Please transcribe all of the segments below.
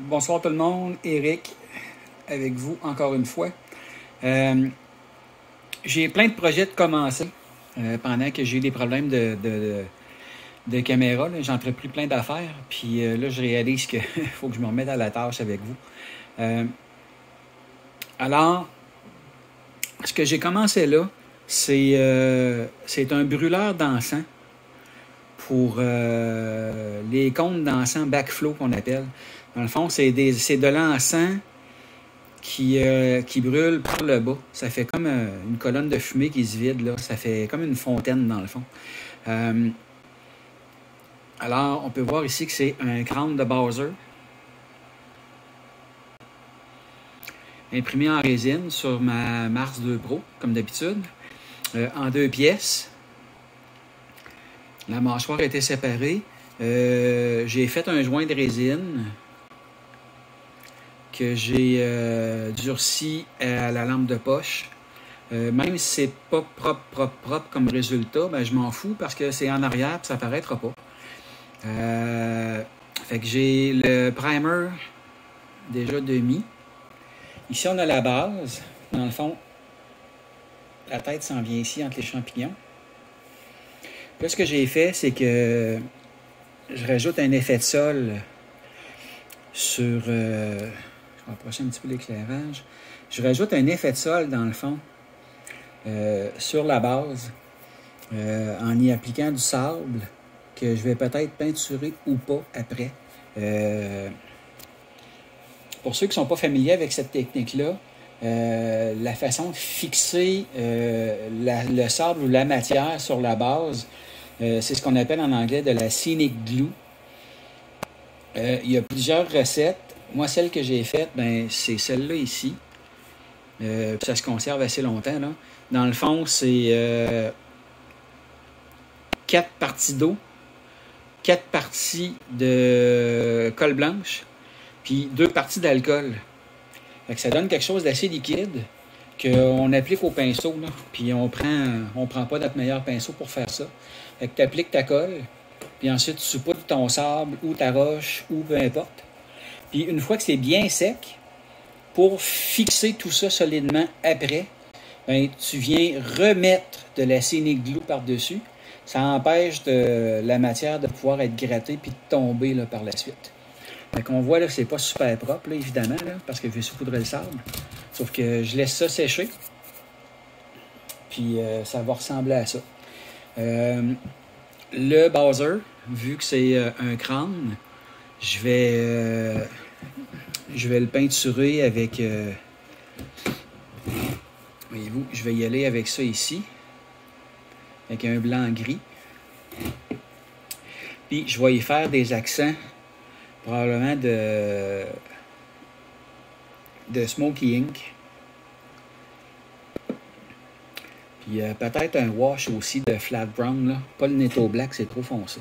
Bonsoir tout le monde, Eric avec vous encore une fois. J'ai plein de projets de commencer pendant que j'ai eu des problèmes de caméra. J'ai entrepris plein d'affaires, puis là je réalise qu'il faut que je me remette à la tâche avec vous. Alors, ce que j'ai commencé là, c'est un brûleur d'encens pour les comptes d'encens backflow qu'on appelle. Dans le fond, c'est de l'encens qui brûle par le bas. Ça fait comme une colonne de fumée qui se vide, là. Ça fait comme une fontaine, dans le fond. Alors, on peut voir ici que c'est un crâne de Bowser imprimé en résine sur ma Mars 2 Pro, comme d'habitude, en 2 pièces. La mâchoire était séparée. J'ai fait un joint de résine que j'ai durci à la lampe de poche. Même si c'est pas propre comme résultat, ben je m'en fous parce que c'est en arrière et ça paraîtra pas. Fait que j'ai le primer déjà demi. Ici, on a la base. Dans le fond, la tête s'en vient ici entre les champignons. Là, ce que j'ai fait, c'est que je rajoute un effet de sol sur... je vais approcher un petit peu l'éclairage. Je rajoute un effet de sol, dans le fond, sur la base, en y appliquant du sable que je vais peut-être peinturer ou pas après. Pour ceux qui ne sont pas familiers avec cette technique-là, la façon de fixer le sable ou la matière sur la base, c'est ce qu'on appelle en anglais de la scenic glue. Il y a plusieurs recettes. Moi, celle que j'ai faite, c'est celle-là ici. Ça se conserve assez longtemps, là. Dans le fond, c'est 4 parties d'eau, 4 parties de colle blanche, puis 2 parties d'alcool. Fait que ça donne quelque chose d'assez liquide qu'on applique au pinceau, là. Puis on prend pas notre meilleur pinceau pour faire ça. Fait que tu appliques ta colle, puis ensuite tu saupoudres ton sable ou ta roche ou peu importe. Puis une fois que c'est bien sec, pour fixer tout ça solidement après, tu viens remettre de la scenic glue par-dessus. Ça empêche la matière de pouvoir être grattée puis de tomber là, par la suite. Fait qu'on voit là que c'est pas super propre, là, évidemment, là, parce que je vais saupoudrer le sable. Sauf que je laisse ça sécher. Puis ça va ressembler à ça. Le Bowser, vu que c'est un crâne, je vais le peinturer avec... voyez-vous, je vais y aller avec ça ici, avec un blanc-gris. Puis je vais y faire des accents, probablement de Smoky Ink. Puis peut-être un wash aussi de Flat Brown, là. Pas le Netto Black, c'est trop foncé.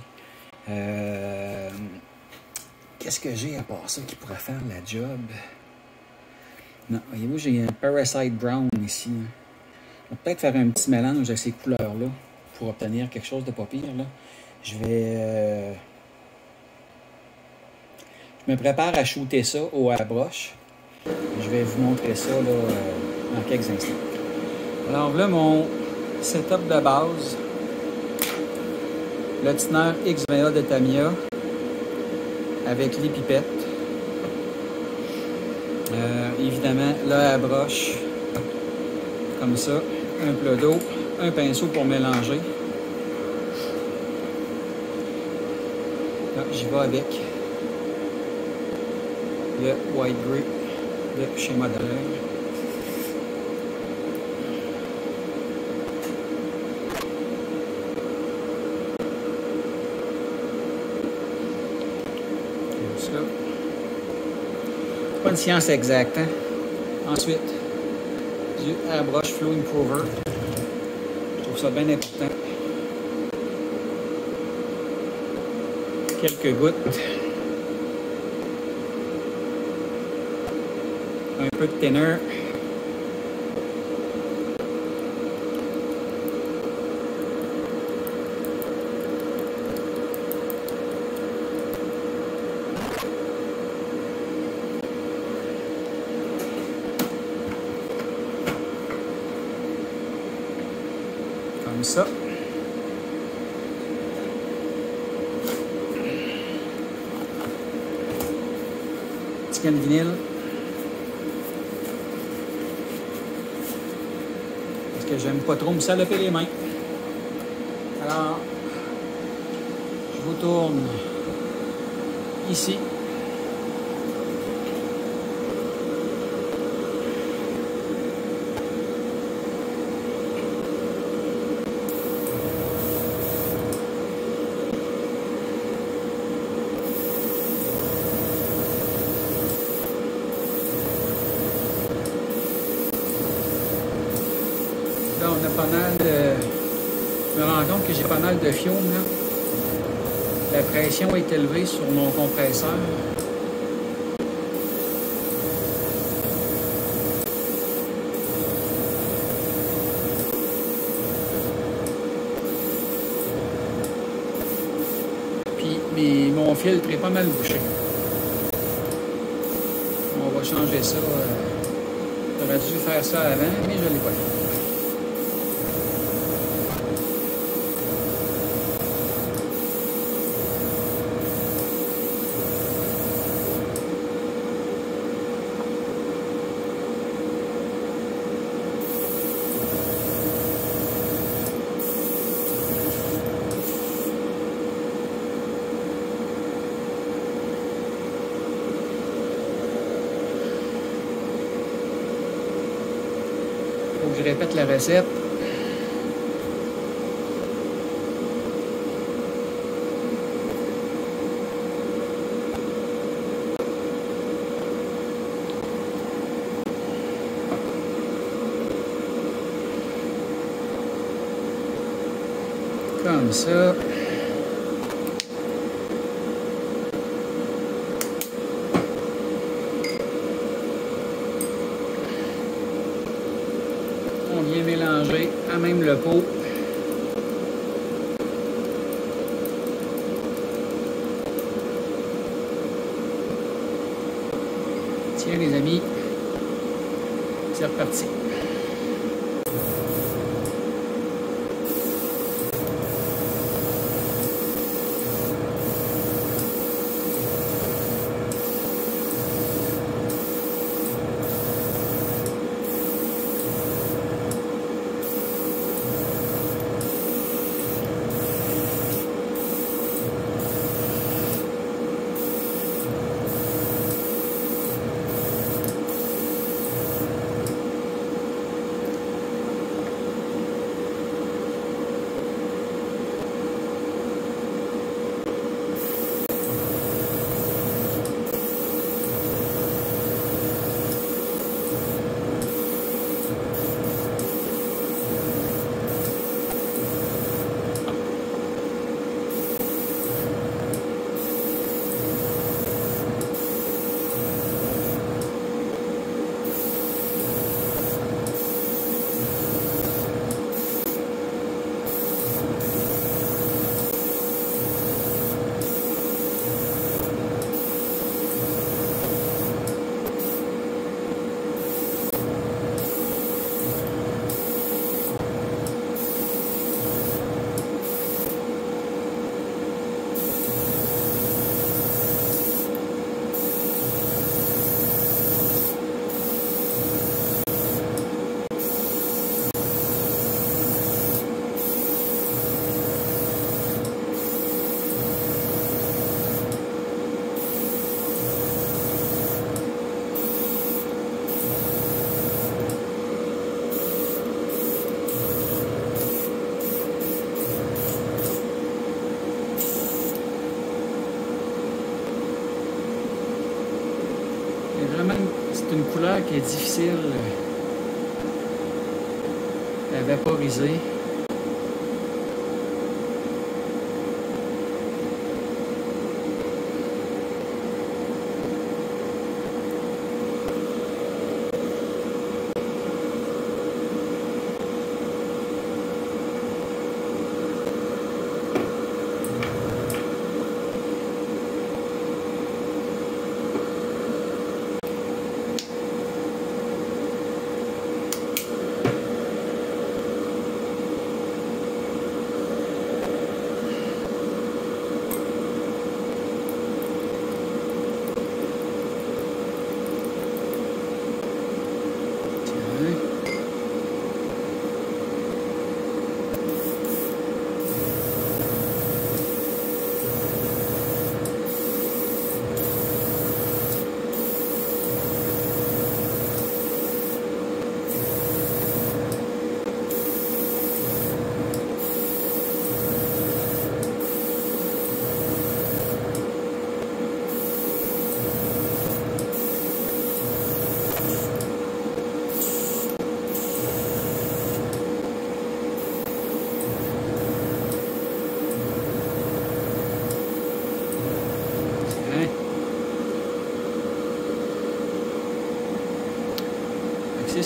Qu'est-ce que j'ai à part ça qui pourrait faire la job? Non, voyez-vous, j'ai un Parasite Brown ici. Hein. On va peut-être faire un petit mélange de ces couleurs-là pour obtenir quelque chose de pas pire, là. Je me prépare à shooter ça à la broche. Je vais vous montrer ça là, dans quelques instants. Alors là, mon setup de base. Le Tiner X20A de Tamiya avec les pipettes. Évidemment, là, à la broche, comme ça, un plat d'eau, un pinceau pour mélanger. Là, j'y vais avec le White Grey de chez Model. Pas une science exacte, hein? Ensuite, du Airbrush Flow Improver. Je trouve ça bien important. Quelques gouttes. Un peu de thinner. Comme ça. Petit can de vinyle. Parce que j'aime pas trop me saloper les mains. Alors, je vous tourne ici. Là, on a pas mal de... Je me rends compte que j'ai pas mal de fiume, là. La pression est élevée sur mon compresseur. Puis mon filtre est pas mal bouché. On va changer ça. J'aurais dû faire ça avant, mais je ne l'ai pas fait. Faut que je répète la recette. Comme ça. On vient mélanger à même le pot. Tiens les amis, c'est reparti. C'est une couleur qui est difficile à vaporiser.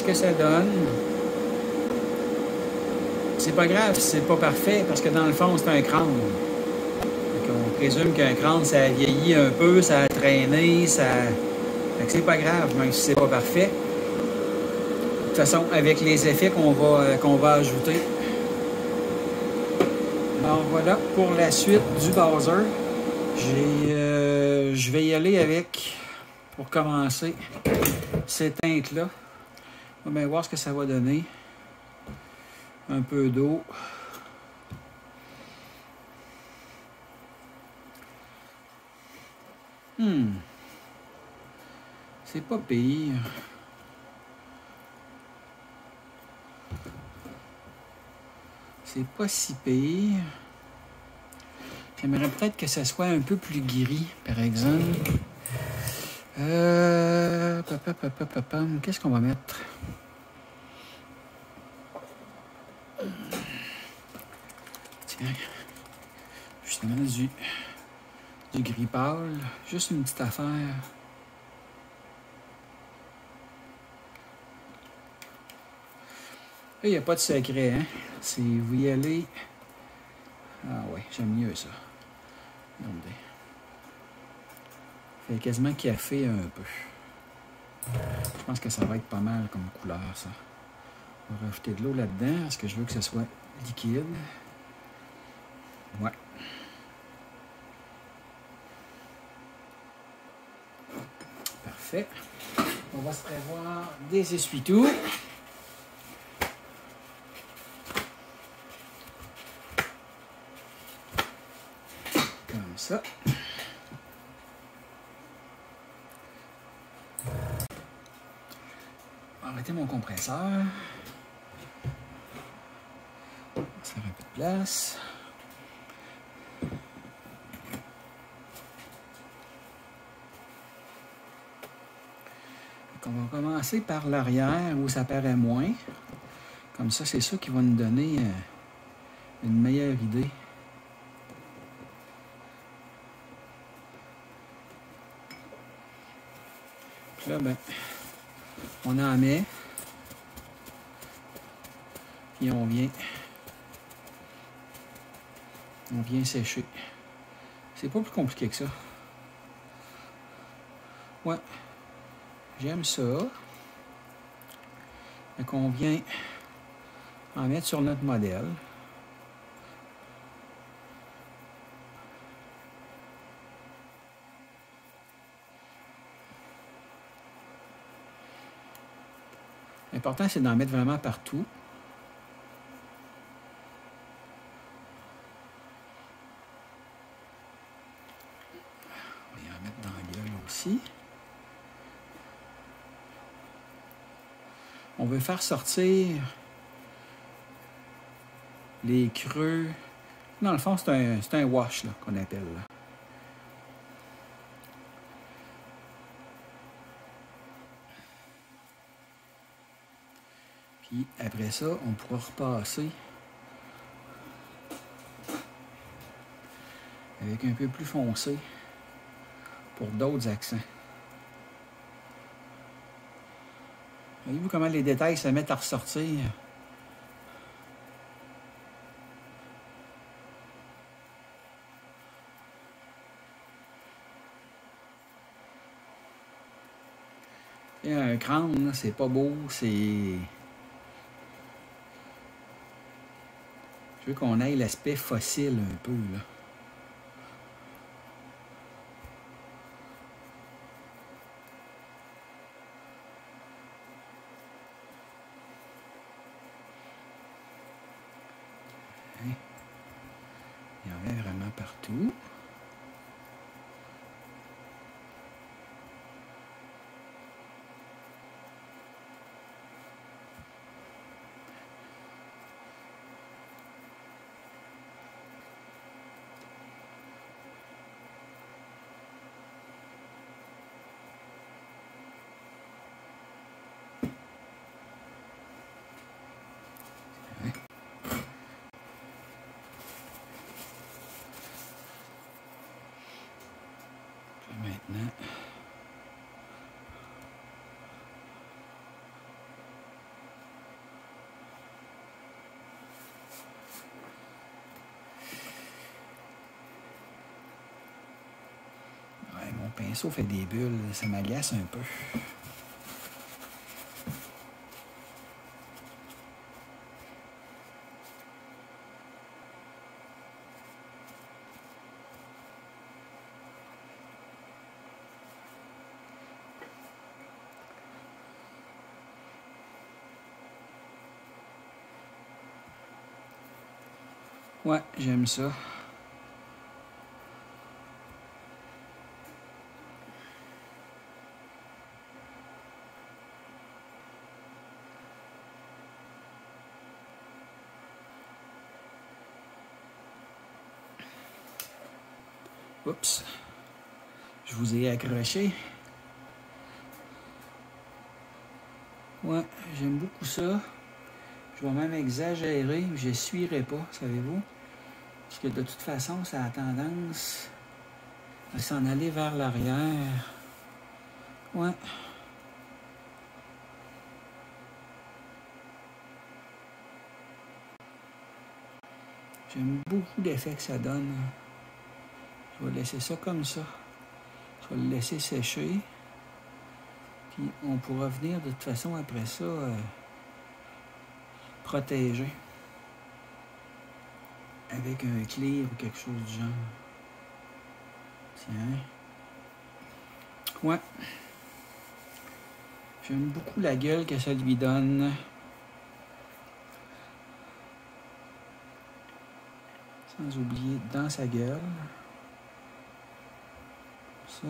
ce que ça donne. C'est pas grave si c'est pas parfait, parce que dans le fond, c'est un crâne. Donc, on présume qu'un crâne, ça a vieilli un peu, ça a traîné, ça... Fait que c'est pas grave, même si c'est pas parfait. De toute façon, avec les effets qu'on va ajouter. Alors voilà pour la suite du Bowser. Je vais y aller avec, pour commencer, ces teintes-là. On va bien voir ce que ça va donner. Un peu d'eau. C'est pas pire. C'est pas si pire. J'aimerais peut-être que ça soit un peu plus gris, par exemple. Qu'est-ce qu'on va mettre? Tiens, justement du gris pâle. Juste une petite affaire. Là, il n'y a pas de secret, hein? C'est vous y allez. Ah ouais, j'aime mieux ça. Regardez. Fait quasiment café un peu. Je pense que ça va être pas mal comme couleur, ça. On va rajouter de l'eau là-dedans, parce que je veux que ce soit liquide. Ouais. Parfait. On va se prévoir des essuie-tout. Comme ça. Arrêter mon compresseur. On va se faire un peu de place. On va commencer par l'arrière où ça paraît moins. Comme ça, c'est ça qui va nous donner une meilleure idée. Puis là, ben, on en met. Puis on vient sécher. C'est pas plus compliqué que ça. Ouais. J'aime ça. Fait qu'on vient en mettre sur notre modèle. L'important, c'est d'en mettre vraiment partout. On va en mettre dans la gueule aussi. On veut faire sortir les creux. Dans le fond, c'est un wash qu'on appelle. Là. Puis après ça, on pourra repasser avec un peu plus foncé pour d'autres accents. Voyez-vous comment les détails se mettent à ressortir? Et un crâne, c'est pas beau, c'est... Je veux qu'on aille l'aspect fossile un peu, là. Il y en a vraiment partout. pinceau fait des bulles, ça m'agace un peu. Ouais, j'aime ça. Oups. Je vous ai accroché. Ouais, j'aime beaucoup ça. Je vais même exagérer, je ne suivrai pas, savez-vous? Parce que de toute façon, ça a tendance à s'en aller vers l'arrière. Ouais. J'aime beaucoup l'effet que ça donne. Je vais laisser ça comme ça. Je vais le laisser sécher. Puis on pourra venir de toute façon après ça protéger. Avec un clear ou quelque chose du genre. Tiens. Ouais. J'aime beaucoup la gueule que ça lui donne. Sans oublier dans sa gueule. Ça.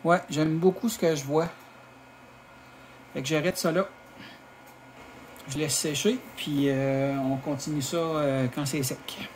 Ouais, j'aime beaucoup ce que je vois. Fait que j'arrête ça là. Je laisse sécher, puis on continue ça quand c'est sec.